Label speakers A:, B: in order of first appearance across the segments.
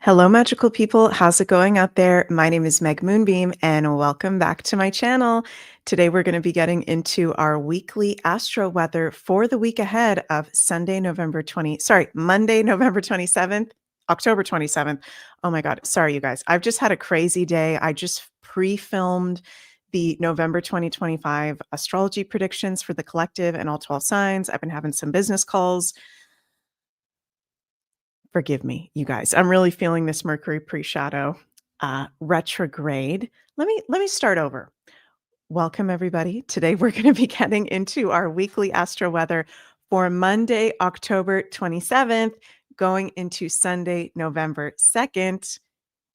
A: Hello, magical people. How's it going out there? My name is Meg Moonbeam, and welcome back to my channel. Today, we're going to be getting into our weekly astro weather for the week ahead of Monday, November 27th, October 27th. Oh my God. Sorry, you guys. I've just had a crazy day. I just pre-filmed the November 2025 astrology predictions for the collective and all 12 signs. I've been having some business calls. Forgive me, you guys. I'm really feeling this Mercury pre-shadow retrograde. Let me start over. Welcome everybody. Today we're going to be getting into our weekly astro weather for Monday, October 27th, going into Sunday, November 2nd,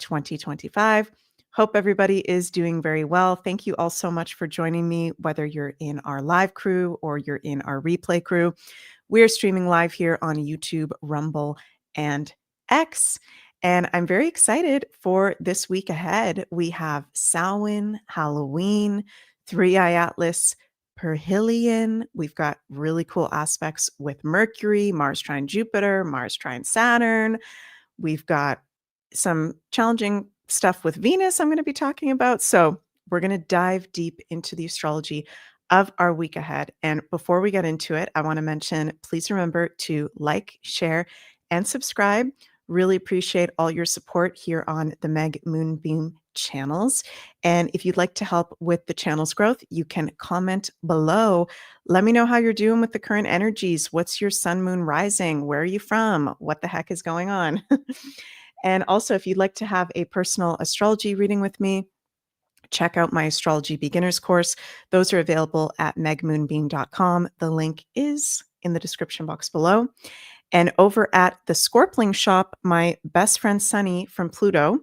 A: 2025. Hope everybody is doing very well. Thank you all so much for joining me, whether you're in our live crew or you're in our replay crew. We're streaming live here on YouTube, Rumble, and X. And I'm very excited for this week ahead. We have Samhain, Halloween, Three-Eye Atlas, perihelion. We've got really cool aspects with Mercury, Mars trine Jupiter, Mars trine Saturn. We've got some challenging stuff with Venus I'm going to be talking about. So we're going to dive deep into the astrology of our week ahead. And before we get into it, I want to mention, please remember to like, share, and subscribe. Really appreciate all your support here on the Meg Moonbeam channels. And if you'd like to help with the channel's growth, you can comment below. Let me know how you're doing with the current energies. What's your sun, moon, rising? Where are you from? What the heck is going on? And also, if you'd like to have a personal astrology reading with me, check out my astrology beginners course. Those are available at megmoonbeam.com. The link is in the description box below. And over at the Scorpling shop, my best friend Sunny from Pluto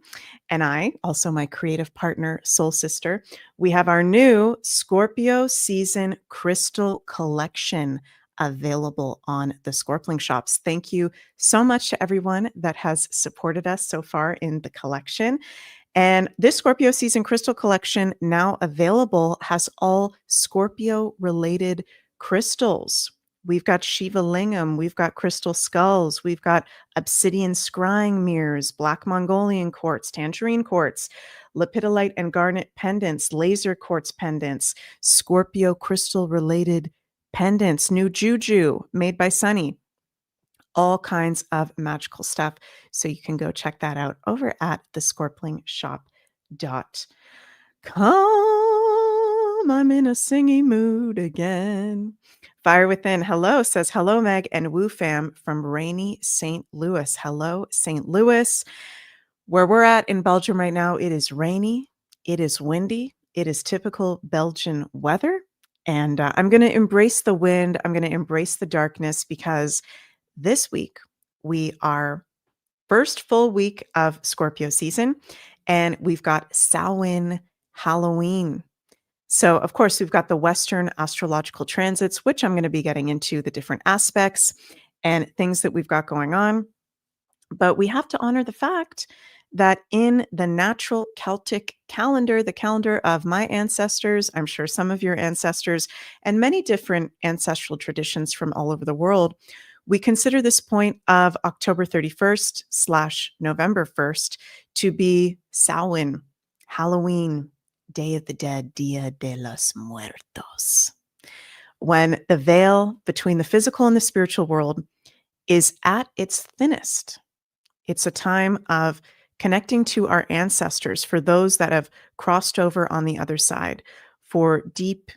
A: and I, also my creative partner, soul sister, we have our new Scorpio season crystal collection available on the Scorpling shops. Thank you so much to everyone that has supported us so far in the collection. And this Scorpio season crystal collection, now available, has all Scorpio related crystals. We've got Shiva Lingam, we've got crystal skulls, we've got obsidian scrying mirrors, black Mongolian quartz, tangerine quartz, lepidolite and garnet pendants, laser quartz pendants, Scorpio crystal related pendants, new juju made by Sunny, all kinds of magical stuff. So you can go check that out over at thescorplingshop.com. I'm in a singing mood again. Fire Within, hello, says hello, Meg and Woo Fam from rainy St. Louis. Hello, St. Louis. Where we're at in Belgium right now, it is rainy, it is windy, it is typical Belgian weather. And I'm going to embrace the wind. I'm going to embrace the darkness because this week we are first full week of Scorpio season, and we've got Samhain, Halloween. So, of course, we've got the Western astrological transits, which I'm going to be getting into the different aspects and things that we've got going on. But we have to honor the fact that in the natural Celtic calendar, the calendar of my ancestors, I'm sure some of your ancestors, and many different ancestral traditions from all over the world, we consider this point of October 31st / November 1st to be Samhain, Halloween, Day of the Dead, Dia de los Muertos, when the veil between the physical and the spiritual world is at its thinnest. It's a time of connecting to our ancestors for those that have crossed over on the other side, for deep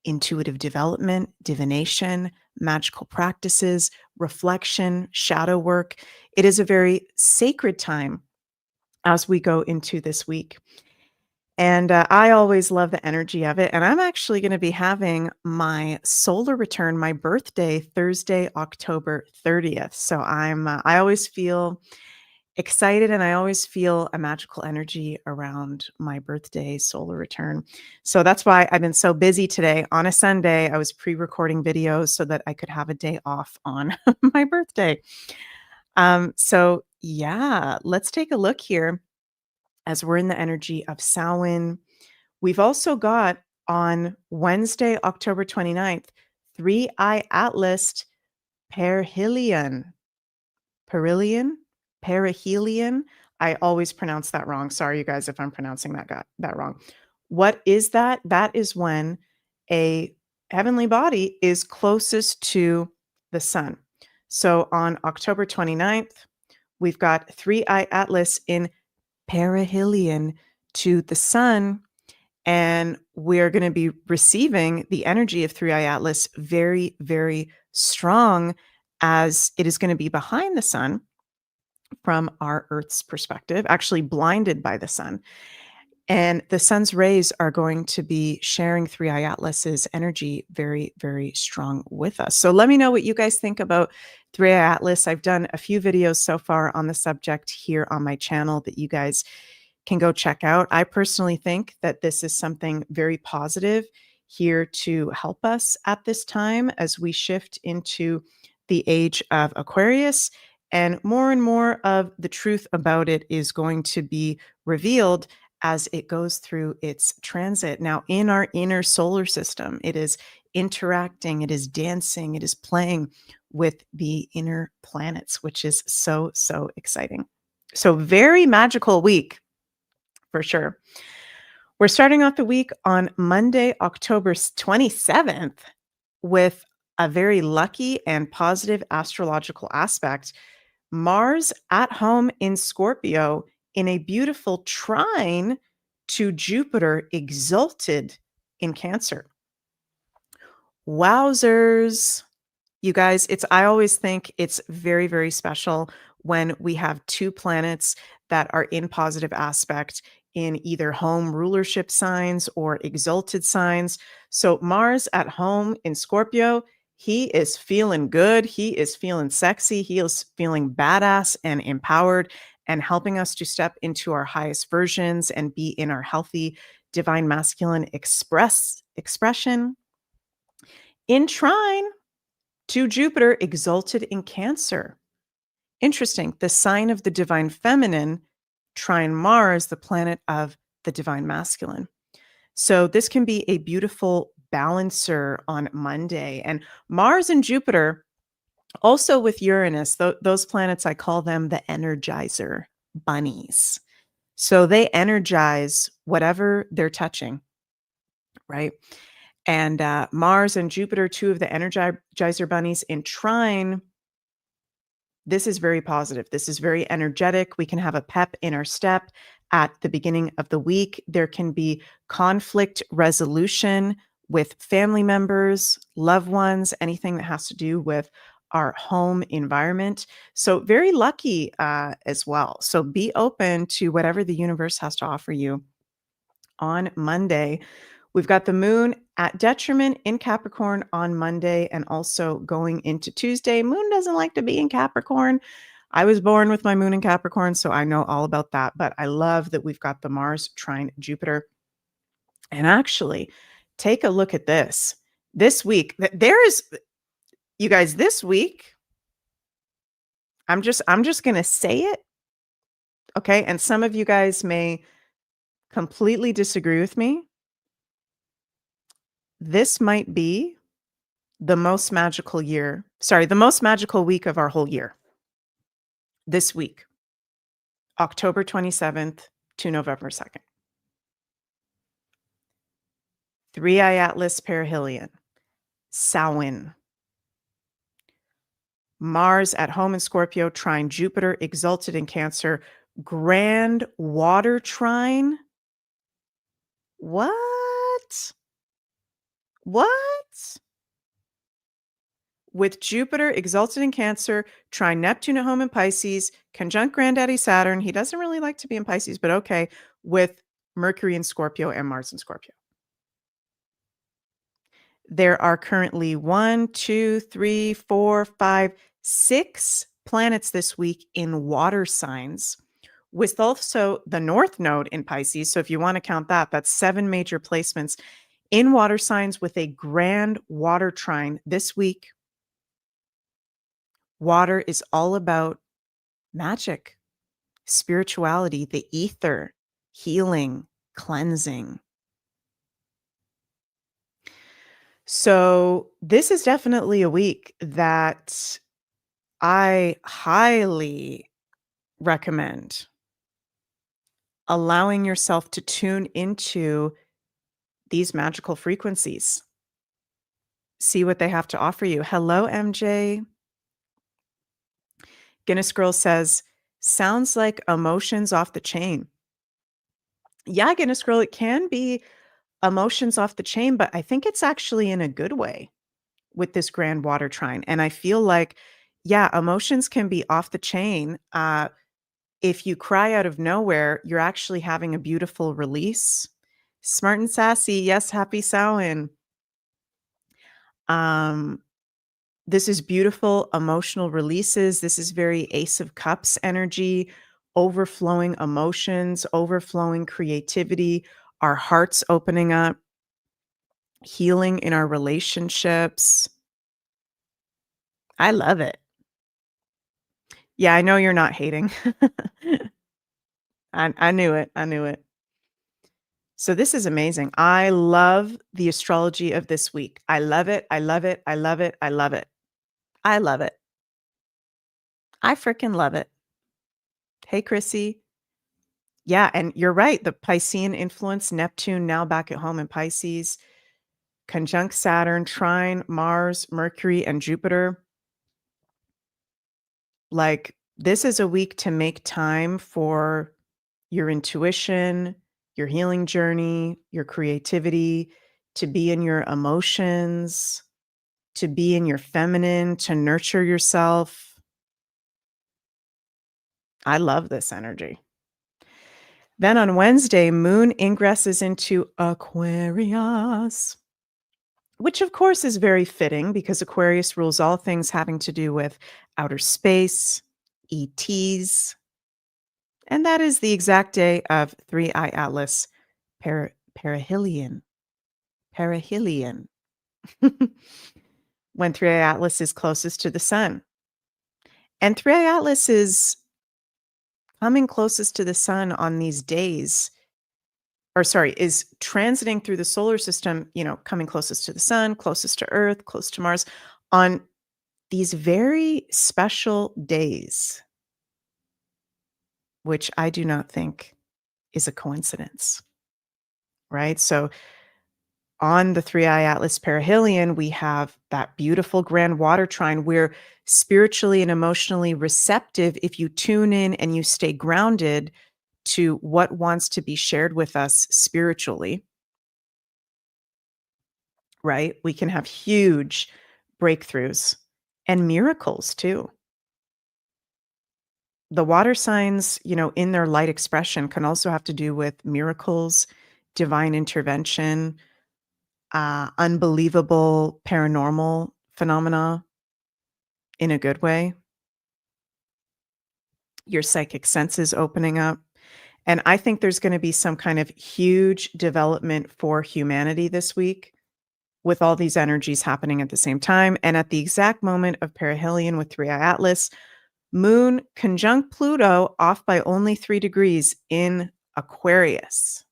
A: intuitive development, divination, magical practices, reflection, shadow work. It is a very sacred time as we go into this week. And I always love the energy of it. And I'm actually going to be having my solar return, my birthday, Thursday, October 30th. So I always feel excited, and I always feel a magical energy around my birthday solar return. So that's why I've been so busy today. On a Sunday, I was pre-recording videos so that I could have a day off on my birthday. So yeah, let's take a look here as we're in the energy of Samhain. We've also got on Wednesday, October 29th, Three-Eye Atlas, perihelion. Perihelion? perihelion. I always pronounce that wrong. Sorry, you guys, if I'm pronouncing that wrong. What is that? That is when a heavenly body is closest to the sun. So on October 29th, we've got Three-Eye Atlas in perihelion to the sun, and we're going to be receiving the energy of Three-Eye Atlas very, very strong, as it is going to be behind the sun from our Earth's perspective, actually blinded by the sun. And the sun's rays are going to be sharing Three-Eye Atlas's energy very, very strong with us. So let me know what you guys think about Three-Eye Atlas. I've done a few videos so far on the subject here on my channel that you guys can go check out. I personally think that this is something very positive here to help us at this time as we shift into the age of Aquarius, and more of the truth about it is going to be revealed as it goes through its transit. Now, in our inner solar system, it is interacting, it is dancing, it is playing with the inner planets, which is so, so exciting. So very magical week for sure. We're starting off the week on Monday, October 27th, with a very lucky and positive astrological aspect. Mars at home in Scorpio in a beautiful trine to Jupiter exalted in Cancer. Wowzers. You guys, I always think it's very, very special when we have two planets that are in positive aspect in either home rulership signs or exalted signs. So Mars at home in Scorpio, he is feeling good. He is feeling sexy. He is feeling badass and empowered and helping us to step into our highest versions and be in our healthy divine masculine expression. In trine to Jupiter exalted in Cancer. Interesting. The sign of the divine feminine, trine Mars, the planet of the divine masculine. So this can be a beautiful balancer on Monday. And Mars and Jupiter, also with Uranus, those planets, I call them the energizer bunnies. So they energize whatever they're touching, right? And Mars and Jupiter, two of the energizer bunnies in trine. This is very positive. This is very energetic. We can have a pep in our step at the beginning of the week. There can be conflict resolution with family members, loved ones, anything that has to do with our home environment. So very lucky as well. So be open to whatever the universe has to offer you on Monday. We've got the moon at detriment in Capricorn on Monday and also going into Tuesday. Moon doesn't like to be in Capricorn. I was born with my moon in Capricorn, so I know all about that. But I love that we've got the Mars trine Jupiter. And actually, take a look at this. This week, there is, you guys, this week, I'm just going to say it. Okay. And some of you guys may completely disagree with me. This might be the most magical week of our whole year. This week, October 27th to November 2nd. Three-Eye Atlas perihelion, Samhain. Mars at home in Scorpio, trine Jupiter, exalted in Cancer, grand water trine. What? With Jupiter exalted in Cancer, trine Neptune at home in Pisces, conjunct Granddaddy Saturn. He doesn't really like to be in Pisces, but okay, with Mercury in Scorpio and Mars in Scorpio. There are currently 6 planets this week in water signs, with also the North Node in Pisces. So if you want to count that, that's 7 major placements in water signs with a grand water trine this week. Water is all about magic, spirituality, the ether, healing, cleansing. So this is definitely a week that I highly recommend allowing yourself to tune into these magical frequencies. See what they have to offer you. Hello, MJ. Guinness Girl says, sounds like emotions off the chain. Yeah, Guinness Girl, it can be emotions off the chain, but I think it's actually in a good way with this grand water trine. And I feel like, yeah, emotions can be off the chain. If you cry out of nowhere, you're actually having a beautiful release. Smart and sassy. Yes, happy Samhain. Um, this is beautiful emotional releases. This is very Ace of Cups energy, overflowing emotions, overflowing creativity, our hearts opening up, healing in our relationships. I love it. Yeah, I know you're not hating. I knew it. I knew it. So this is amazing. I love the astrology of this week. I love it. I love it. I love it. I love it. I love it. I freaking love it. Hey, Chrissy. Yeah, and you're right. The Piscean influence, Neptune now back at home in Pisces, conjunct Saturn, trine Mars, Mercury, and Jupiter. Like, this is a week to make time for your intuition, your healing journey, your creativity, to be in your emotions, to be in your feminine, to nurture yourself. I love this energy. Then on Wednesday, Moon ingresses into Aquarius, which of course is very fitting because Aquarius rules all things having to do with outer space, ETs, and that is the exact day of Three-Eye Atlas perihelion. Perihelion. When Three-Eye Atlas is closest to the sun. And Three-Eye Atlas is coming closest to the sun on these days, or sorry, is transiting through the solar system, coming closest to the sun, closest to Earth, close to Mars, on these very special days, which I do not think is a coincidence, right? So on the Three-Eye Atlas perihelion, we have that beautiful grand water trine. We're spiritually and emotionally receptive if you tune in and you stay grounded to what wants to be shared with us spiritually, right? We can have huge breakthroughs and miracles too. The water signs, in their light expression can also have to do with miracles, divine intervention, unbelievable paranormal phenomena in a good way. Your psychic senses opening up. And I think there's going to be some kind of huge development for humanity this week with all these energies happening at the same time. And at the exact moment of perihelion with Three-Eye Atlas, Moon conjunct Pluto off by only 3 degrees in Aquarius.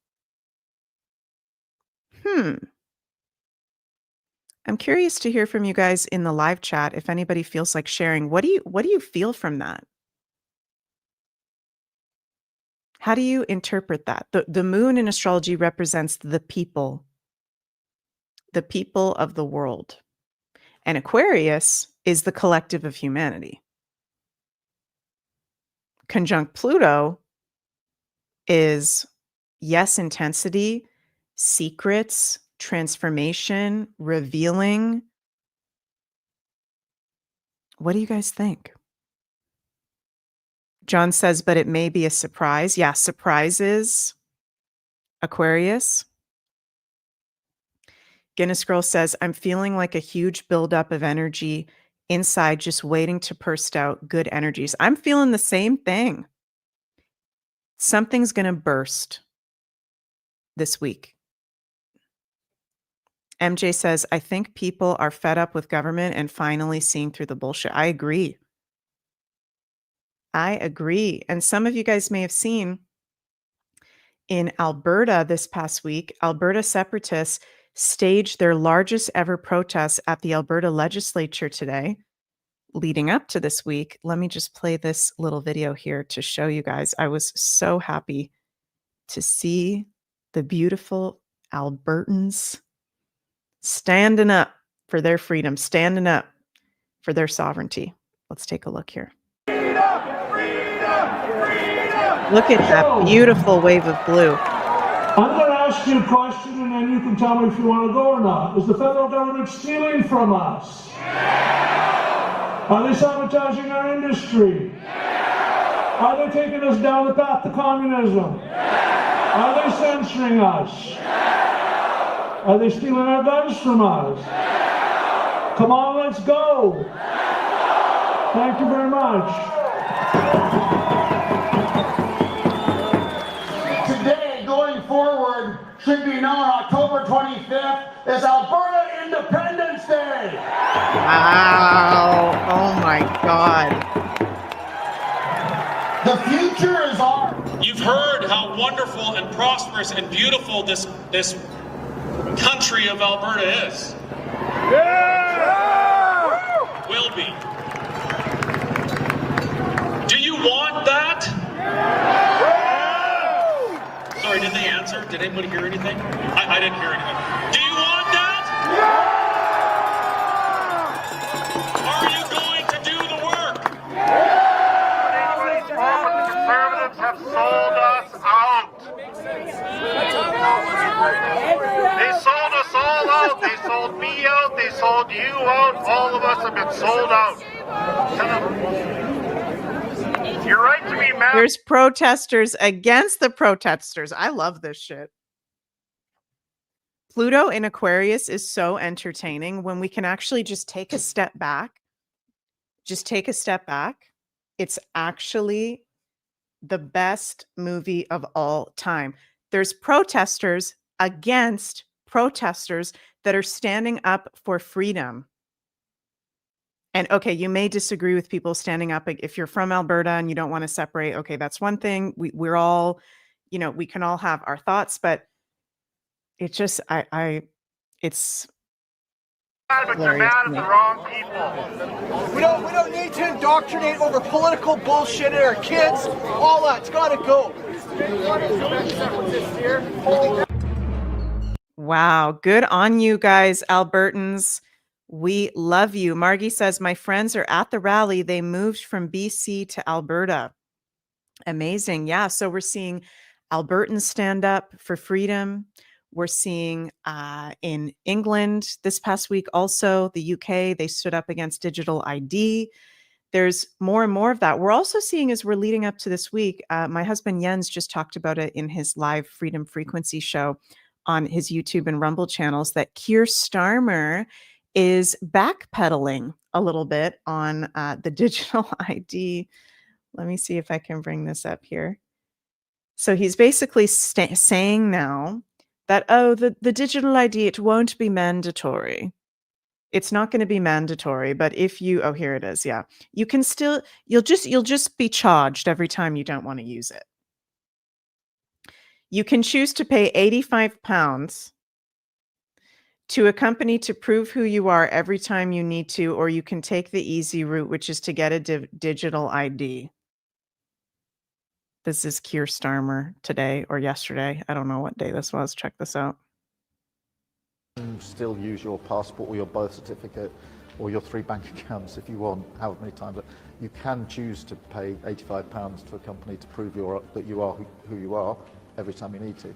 A: I'm curious to hear from you guys in the live chat if anybody feels like sharing. What do you feel from that? How do you interpret that? The moon in astrology represents the people of the world. And Aquarius is the collective of humanity. Conjunct Pluto is, yes, intensity, secrets, transformation, revealing. What do you guys think? John says, but it may be a surprise. Yeah, surprises. Aquarius. Guinness Girl says, I'm feeling like a huge buildup of energy inside, just waiting to burst out good energies. I'm feeling the same thing. Something's going to burst this week. MJ says, I think people are fed up with government and finally seeing through the bullshit. I agree. And some of you guys may have seen in Alberta this past week, Alberta separatists staged their largest ever protest at the Alberta legislature today. leading up to this week, let me just play this little video here to show you guys. I was so happy to see the beautiful Albertans standing up for their freedom, standing up for their sovereignty. Let's take a look here.
B: Freedom, freedom, freedom.
A: Look at that beautiful wave of blue.
C: I'm going to ask you a question, and then you can tell me if you want to go or not. Is the federal government stealing from us? Are they sabotaging our industry? Are they taking us down the path to communism? Are they censoring us? Are they stealing our guns from us? Come on, let's go. Thank you very much.
B: Today, going forward, should be known October 25th as Alberta Independence Day.
A: Wow. Oh my God.
B: The future is ours.
D: You've heard how wonderful and prosperous and beautiful this country of Alberta is. Will be. Do you want that? Sorry, did they answer? Did anybody hear anything? I didn't hear anything. Do you want that? Are you going to do the work?
E: The conservatives have sold us out. They sold us all out. They sold me out. They sold you out. All of us have been sold out. You're right to be mad.
A: There's protesters against the protesters. I love this shit. Pluto in Aquarius is so entertaining when we can actually just take a step back. Just take a step back. It's actually the best movie of all time. There's protesters against protesters that are standing up for freedom. And okay, you may disagree with people standing up. If you're from Alberta and you don't want to separate, okay, that's one thing. We're all, we can all have our thoughts, but it just, it's
E: But you're mad at the wrong people.
F: We don't need to indoctrinate over political bullshit at our kids. All that's gotta go.
A: Wow. Good on you guys, Albertans. We love you. Margie says, my friends are at the rally. They moved from BC to Alberta. Amazing. Yeah. So we're seeing Albertans stand up for freedom. We're seeing in England this past week, also the UK, they stood up against digital ID. There's more and more of that. We're also seeing as we're leading up to this week, my husband Jens just talked about it in his live Freedom Frequency show on his YouTube and Rumble channels, that Keir Starmer is backpedaling a little bit on the digital ID. Let me see if I can bring this up here. So he's basically saying now that, oh, the digital ID, it won't be mandatory. It's not going to be mandatory, but if you, oh, here it is. Yeah. You can still, you'll just be charged every time you don't want to use it. You can choose to pay £85 to a company to prove who you are every time you need to, or you can take the easy route, which is to get a digital ID. This is Keir Starmer today or yesterday. I don't know what day this was. Check this out.
G: Still use your passport or your birth certificate or your 3 bank accounts if you want, however many times. But you can choose to pay £85 to a company to prove that you are who you are every time you need to.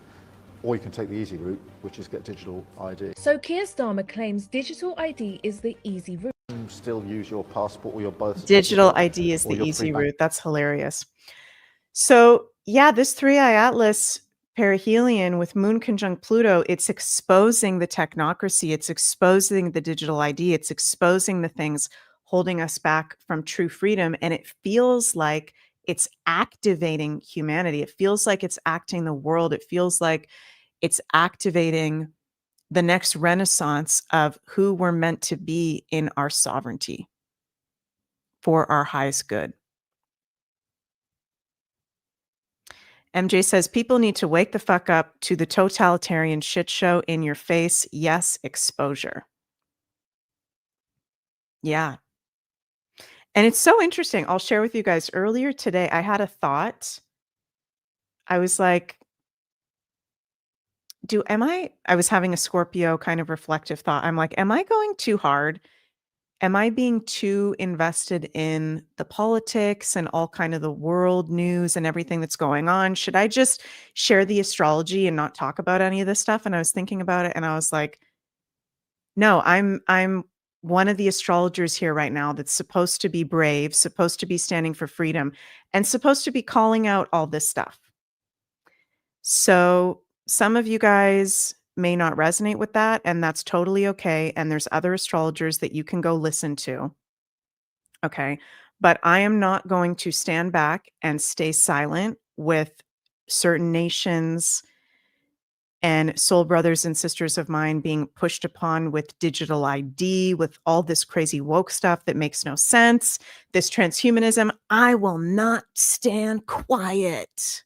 G: Or you can take the easy route, which is get digital ID.
H: So Keir Starmer claims digital ID is the easy route.
G: Still use your passport or your birth certificate.
A: Digital ID is the easy route. That's hilarious. So yeah, this 3i Atlas perihelion with Moon conjunct Pluto, it's exposing the technocracy. It's exposing the digital ID. It's exposing the things holding us back from true freedom. And it feels like it's activating humanity. It feels like it's acting the world. It feels like it's activating the next renaissance of who we're meant to be in our sovereignty for our highest good. MJ says, people need to wake the fuck up to the totalitarian shit show in your face. Yes, exposure. Yeah. And it's so interesting. I'll share with you guys. Earlier today, I had a thought. I was like, I was having a Scorpio kind of reflective thought. I'm like, am I going too hard? Am I being too invested in the politics and all kind of the world news and everything that's going on? Should I just share the astrology and not talk about any of this stuff? And I was thinking about it and I was like, no, I'm one of the astrologers here right now that's supposed to be brave, supposed to be standing for freedom, and supposed to be calling out all this stuff. So some of you guys may not resonate with that, and that's totally okay. And there's other astrologers that you can go listen to. Okay. But I am not going to stand back and stay silent with certain nations and soul brothers and sisters of mine being pushed upon with digital ID, with all this crazy woke stuff that makes no sense, this transhumanism. I will not stand quiet.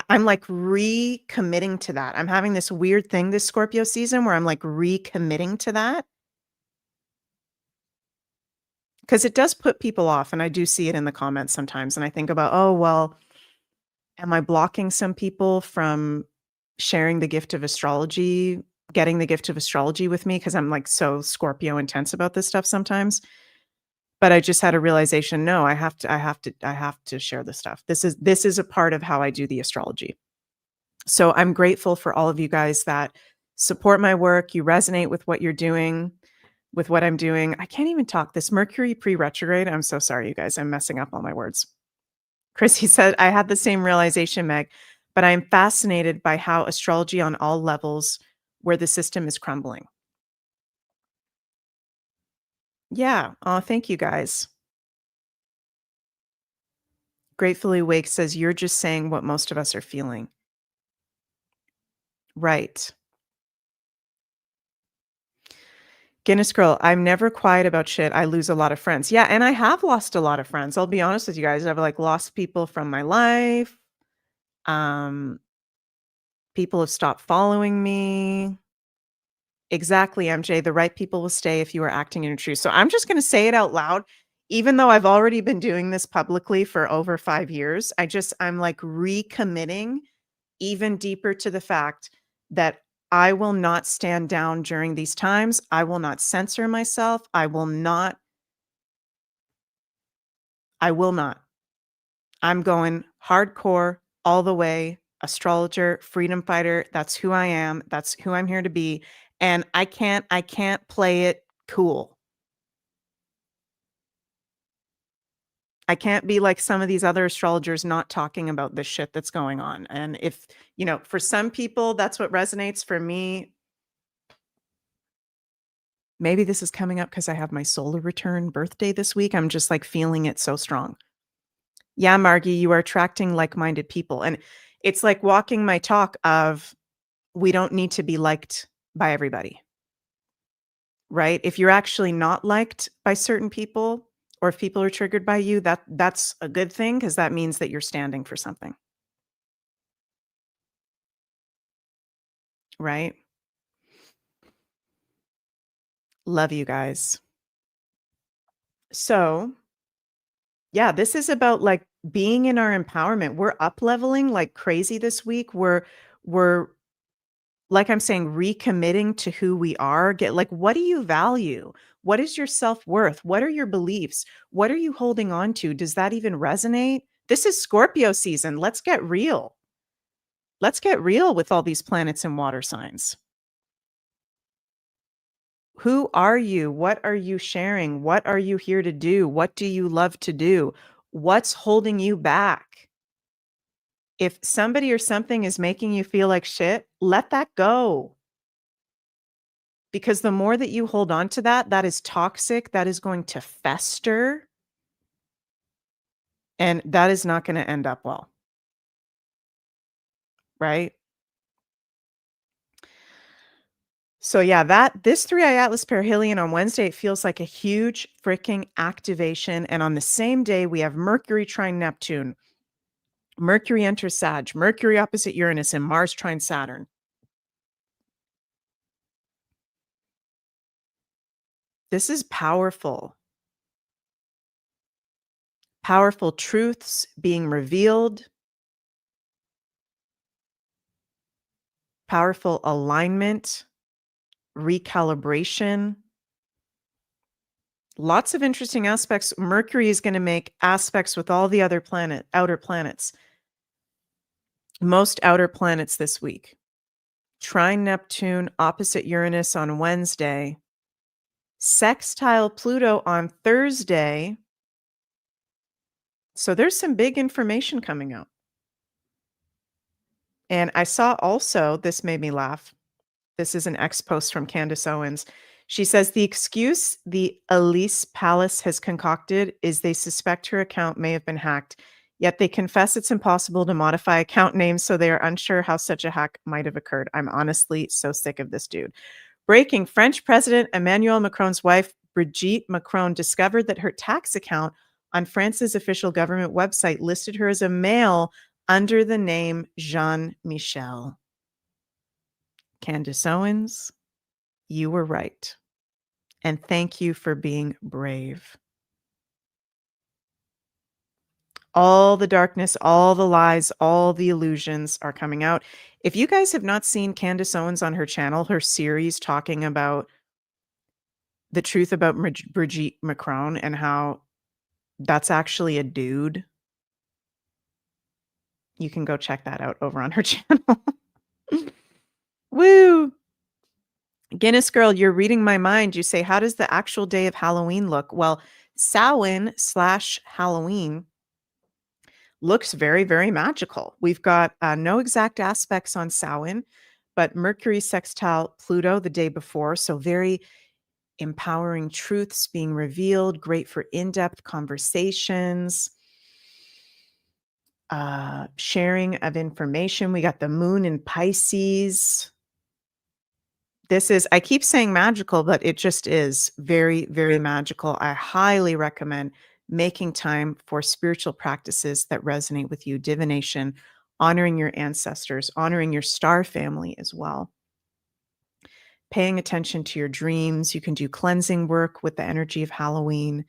A: I'm like recommitting to that. I'm having this weird thing this Scorpio season where I'm like recommitting to that. Because it does put people off, and I do see it in the comments sometimes, and I think about, "Oh, well, am I blocking some people from sharing the gift of astrology, getting the gift of astrology with me?" Because I'm, like, so Scorpio intense about this stuff sometimes. But I just had a realization, no, I have to share this stuff. This is a part of how I do the astrology. So I'm grateful for all of you guys that support my work, you resonate with what you're doing, with what I'm doing. I can't even talk. This Mercury pre-retrograde, I'm so sorry, you guys. I'm messing up all my words. Chrissy said, I had the same realization, Meg, but I'm fascinated by how astrology on all levels where the system is crumbling. Yeah. Oh, thank you guys. Gratefully Awake says, you're just saying what most of us are feeling. Right. Guinness Girl, I'm never quiet about shit. I lose a lot of friends. Yeah, and I have lost a lot of friends. I'll be honest with you guys. I've like lost people from my life. People have stopped following me. Exactly, MJ. The right people will stay if you are acting in your truth. So I'm just going to say it out loud. Even though I've already been doing this publicly for over 5 years, I'm like recommitting even deeper to the fact that I will not stand down during these times. I will not censor myself. I will not. I'm going hardcore all the way. Astrologer, freedom fighter. That's who I am. That's who I'm here to be. And I can't play it cool. I can't be like some of these other astrologers not talking about this shit that's going on. And if, for some people, that's what resonates. For me, maybe this is coming up because I have my solar return birthday this week. I'm just like feeling it so strong. Yeah, Margie, you are attracting like-minded people. And it's like walking my talk of we don't need to be liked by everybody. Right? If you're actually not liked by certain people, or if people are triggered by you, that's a good thing because that means that you're standing for something. Right? Love you guys. So, yeah, this is about like being in our empowerment. We're up leveling like crazy this week. We're like I'm saying, recommitting to who we are. Get like, what do you value? What is your self-worth? What are your beliefs? What are you holding on to? Does that even resonate? This is Scorpio season. Let's get real. Let's get real with all these planets and water signs. Who are you? What are you sharing? What are you here to do? What do you love to do? What's holding you back? If somebody or something is making you feel like shit, let that go. Because the more that you hold on to that, that is toxic. That is going to fester. And that is not going to end up well. Right? So yeah, this 3i Atlas perihelion on Wednesday, it feels like a huge freaking activation. And on the same day, we have Mercury trine Neptune, Mercury enters Sag, Mercury opposite Uranus, and Mars trine Saturn. This is powerful. Powerful truths being revealed. Powerful alignment, recalibration. Lots of interesting aspects. Mercury is going to make aspects with all the other outer planets. Most outer planets this week. Trine Neptune opposite Uranus on Wednesday. Sextile Pluto on Thursday. So there's some big information coming out. And I saw also, this made me laugh. This is an ex post from Candace Owens. She says the excuse the Elise Palace has concocted is they suspect her account may have been hacked, yet they confess it's impossible to modify account names, so they are unsure how such a hack might have occurred. I'm honestly so sick of this dude. Breaking: French President Emmanuel Macron's wife, Brigitte Macron, discovered that her tax account on France's official government website listed her as a male under the name Jean-Michel. Candace Owens, you were right. And thank you for being brave. All the darkness, all the lies, all the illusions are coming out. If you guys have not seen Candace Owens on her channel, her series talking about the truth about Brigitte Macron and how that's actually a dude, you can go check that out over on her channel. Woo! Guinness Girl, you're reading my mind. You say, how does the actual day of Halloween look? Well, Samhain/Halloween looks very, very magical. We've got no exact aspects on Samhain, but Mercury sextile Pluto the day before. So very empowering truths being revealed, great for in-depth conversations, sharing of information. We got the moon in Pisces. This is, I keep saying magical, but it just is very, very magical. I highly recommend making time for spiritual practices that resonate with you, divination, honoring your ancestors, honoring your star family as well. Paying attention to your dreams. You can do cleansing work with the energy of Halloween.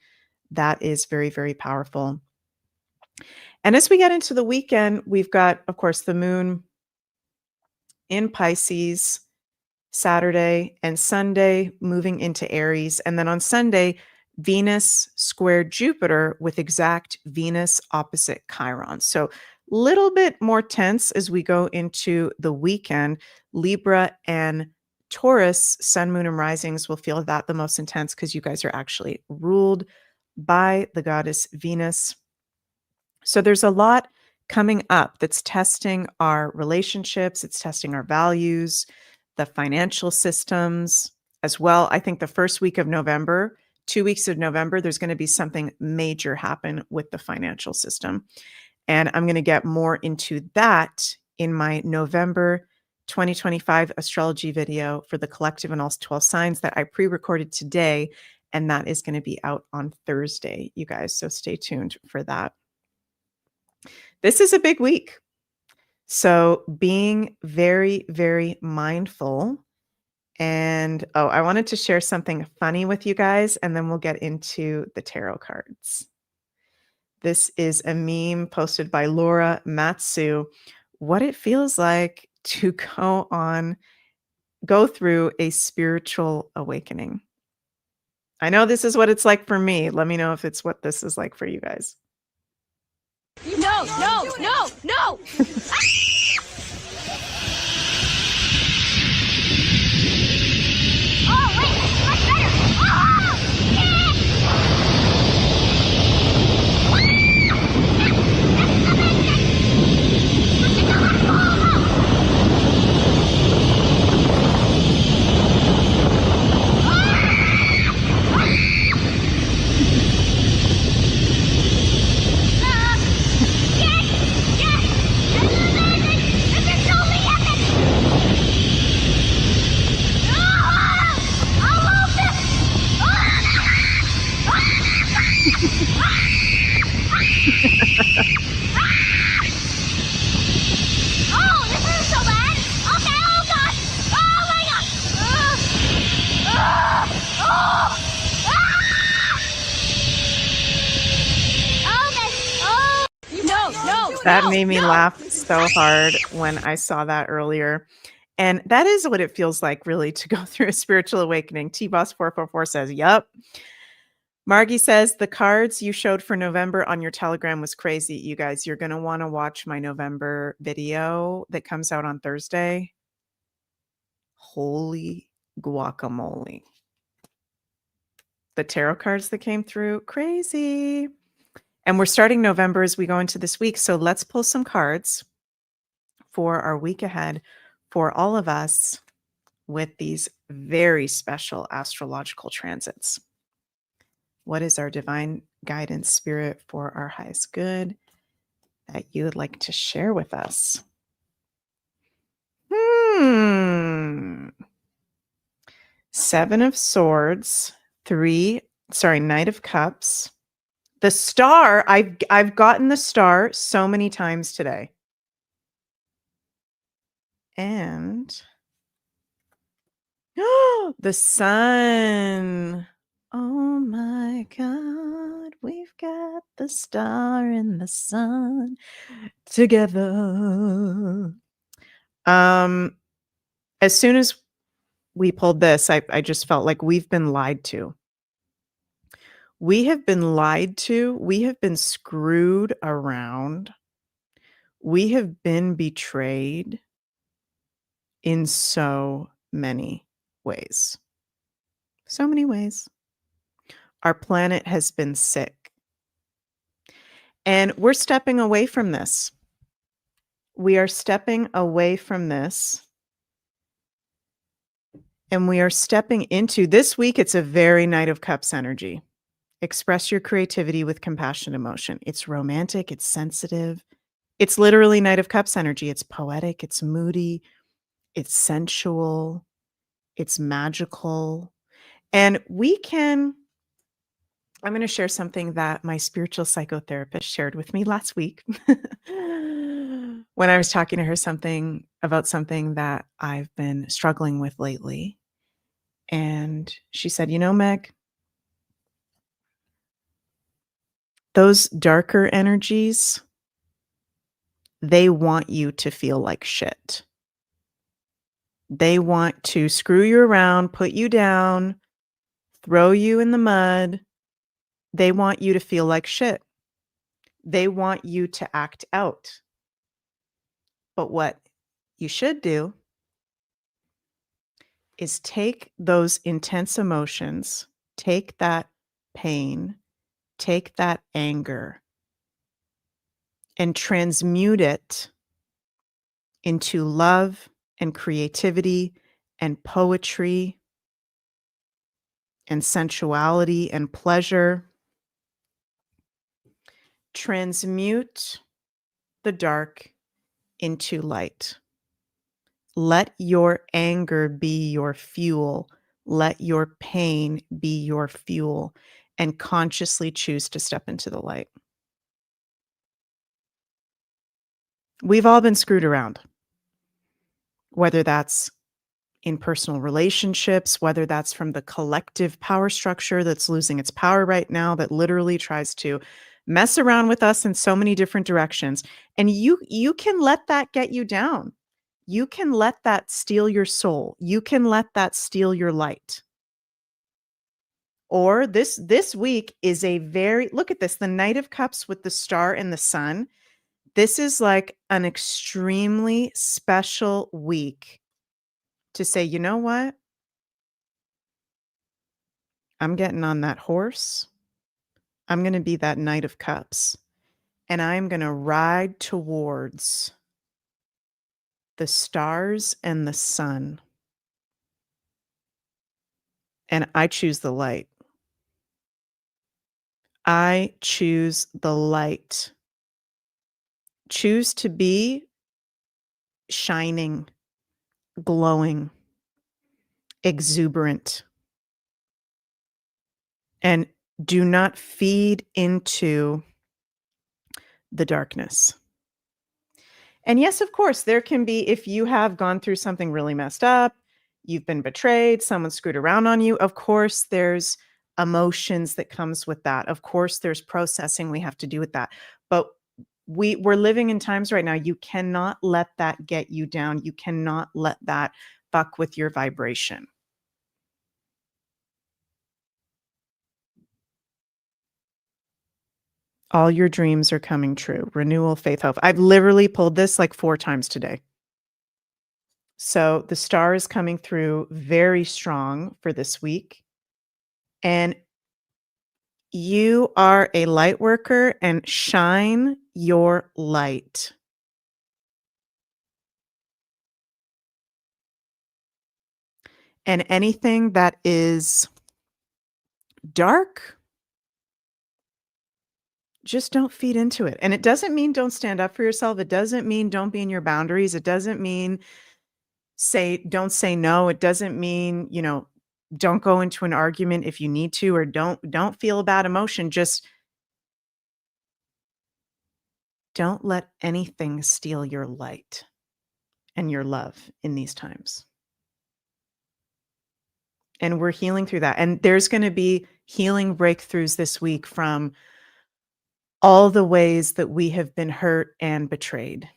A: That is very, very powerful. And as we get into the weekend, we've got, of course, the moon in Pisces Saturday and Sunday, moving into Aries. And then on Sunday, Venus squared Jupiter with exact Venus opposite Chiron. So little bit more tense as we go into the weekend. Libra and Taurus, sun, moon, and risings will feel that the most intense because you guys are actually ruled by the goddess Venus. So there's a lot coming up that's testing our relationships. It's testing our values, the financial systems as well. I think the first week of November, 2 weeks of November, there's going to be something major happen with the financial system. And I'm going to get more into that in my November 2025 astrology video for the collective and all 12 signs that I pre-recorded today. And that is going to be out on Thursday, you guys. So stay tuned for that. This is a big week. So being very, very mindful. And I wanted to share something funny with you guys, and then we'll get into the tarot cards. This is a meme posted by Laura Matsu. What it feels like to go through a spiritual awakening. I know this is what it's like for me. Let me know if it's what this is like for you guys.
I: No, no, no, no! Oh, wait, much better! Oh, this isn't so bad. Okay, oh gosh. Oh my gosh. Oh.
A: That made me laugh so hard when I saw that earlier. And that is what it feels like, really, to go through a spiritual awakening. T-Boss444 says, yup. Margie says, the cards you showed for November on your Telegram was crazy. You guys, you're going to want to watch my November video that comes out on Thursday. Holy guacamole. The tarot cards that came through, crazy. And we're starting November as we go into this week. So let's pull some cards for our week ahead for all of us with these very special astrological transits. What is our divine guidance spirit for our highest good that you would like to share with us? Seven of Swords, Knight of Cups. The Star, I've gotten the Star so many times today. And the Sun. Oh my God, we've got the Star and the Sun together. As soon as we pulled this, I just felt like we've been lied to. We have been lied to. We have been screwed around. We have been betrayed in so many ways. So many ways. Our planet has been sick. And we're stepping away from this. We are stepping away from this. And we are stepping into this week. It's a very Knight of Cups energy. Express your creativity with compassion, emotion. It's romantic. It's sensitive. It's literally Knight of Cups energy. It's poetic. It's moody. It's sensual. It's magical. And I'm going to share something that my spiritual psychotherapist shared with me last week when I was talking to her about something that I've been struggling with lately. And she said, Meg, those darker energies, they want you to feel like shit. They want to screw you around, put you down, throw you in the mud. They want you to feel like shit. They want you to act out. But what you should do is take those intense emotions, take that pain, take that anger, and transmute it into love and creativity and poetry and sensuality and pleasure. Transmute the dark into light. Let your anger be your fuel. Let your pain be your fuel, and consciously choose to step into the light. We've all been screwed around, whether that's in personal relationships, whether that's from the collective power structure that's losing its power right now, that literally tries to mess around with us in so many different directions. And you can let that get you down. You can let that steal your soul. You can let that steal your light. Or this week is look at this, the Knight of Cups with the Star and the Sun. This is like an extremely special week to say, you know what? I'm getting on that horse. I'm going to be that Knight of Cups. And I'm going to ride towards the stars and the sun. And I choose the light. I choose the light. Choose to be shining, glowing, exuberant. And do not feed into the darkness. And yes, of course, there can be, if you have gone through something really messed up, you've been betrayed, someone screwed around on you, of course, there's emotions that comes with that. Of course, there's processing we have to do with that. But we're living in times right now. You cannot let that get you down. You cannot let that fuck with your vibration. All your dreams are coming true. Renewal, faith, hope. I've literally pulled this like 4 times today. So the star is coming through very strong for this week. And you are a light worker, and shine your light. And anything that is dark, just don't feed into it. And it doesn't mean don't stand up for yourself. It doesn't mean don't be in your boundaries. It doesn't mean don't say no. It doesn't mean, don't go into an argument if you need to, or don't feel a bad emotion. Just don't let anything steal your light and your love in these times. And we're healing through that. And there's going to be healing breakthroughs this week from all the ways that we have been hurt and betrayed.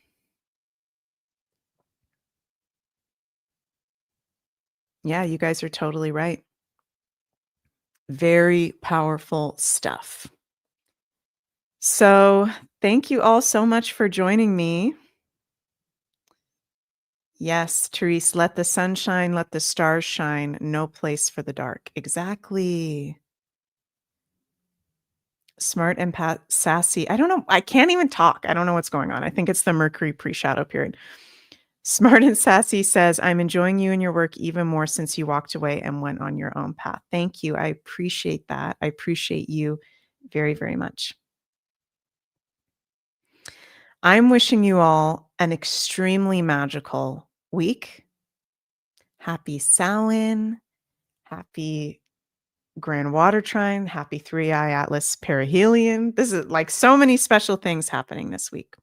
A: Yeah, you guys are totally right. Very powerful stuff. So thank you all so much for joining me. Yes, Therese, let the sun shine, let the stars shine. No place for the dark. Exactly. Smart and sassy. I don't know. I can't even talk. I don't know what's going on. I think it's the Mercury pre-shadow period. Smart and sassy says, I'm enjoying you and your work even more since you walked away and went on your own path. Thank you. I appreciate that. I appreciate you very, very much. I'm wishing you all an extremely magical week. Happy Samhain. Happy Grand Water Trine. Happy 3-Eye Atlas perihelion. This is like so many special things happening this week.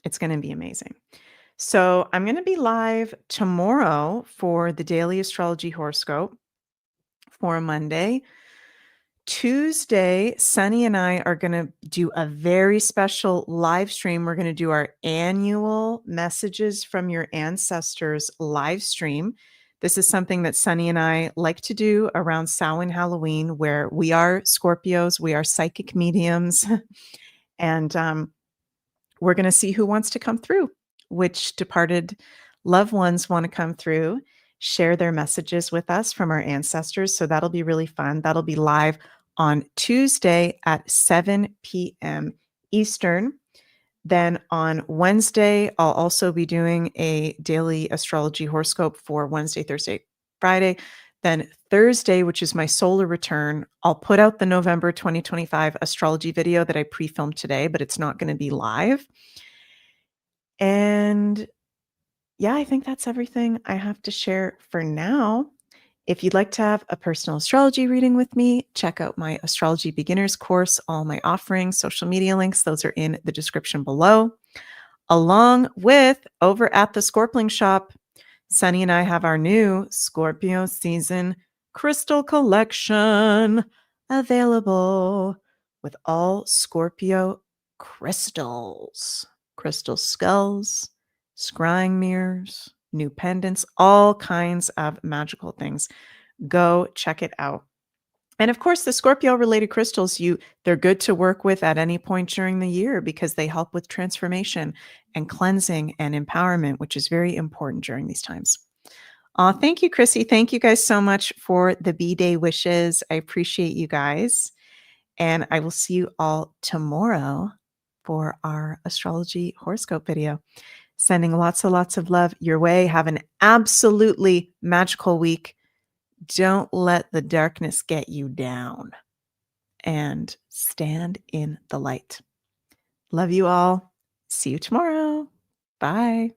A: It's going to be amazing. So I'm going to be live tomorrow for the daily astrology horoscope for Monday. Tuesday, Sunny and I are going to do a very special live stream. We're going to do our annual Messages from Your Ancestors live stream. This is something that Sunny and I like to do around Samhain Halloween, where we are Scorpios, we are psychic mediums, and we're going to see who wants to come through, which departed loved ones want to come through, share their messages with us from our ancestors. So that'll be really fun. That'll be live on Tuesday at 7 p.m. Eastern. Then on Wednesday, I'll also be doing a daily astrology horoscope for Wednesday, Thursday, Friday. Then Thursday, which is my solar return, I'll put out the November 2025 astrology video that I pre-filmed today, but it's not going to be live. And yeah, I think that's everything I have to share for now. If you'd like to have a personal astrology reading with me, check out my astrology beginners course, all my offerings, social media links. Those are in the description below. Along with over at the Scorpling shop, Sunny and I have our new Scorpio season crystal collection available with all Scorpio crystals, crystal skulls, scrying mirrors, new pendants, all kinds of magical things. Go check it out. And of course, the Scorpio related crystals, they're good to work with at any point during the year because they help with transformation and cleansing and empowerment, which is very important during these times. Thank you, Chrissy. Thank you guys so much for the B-Day wishes. I appreciate you guys. And I will see you all tomorrow for our astrology horoscope video. Sending lots and lots of love your way. Have an absolutely magical week. Don't let the darkness get you down, and stand in the light. Love you all. See you tomorrow. Bye.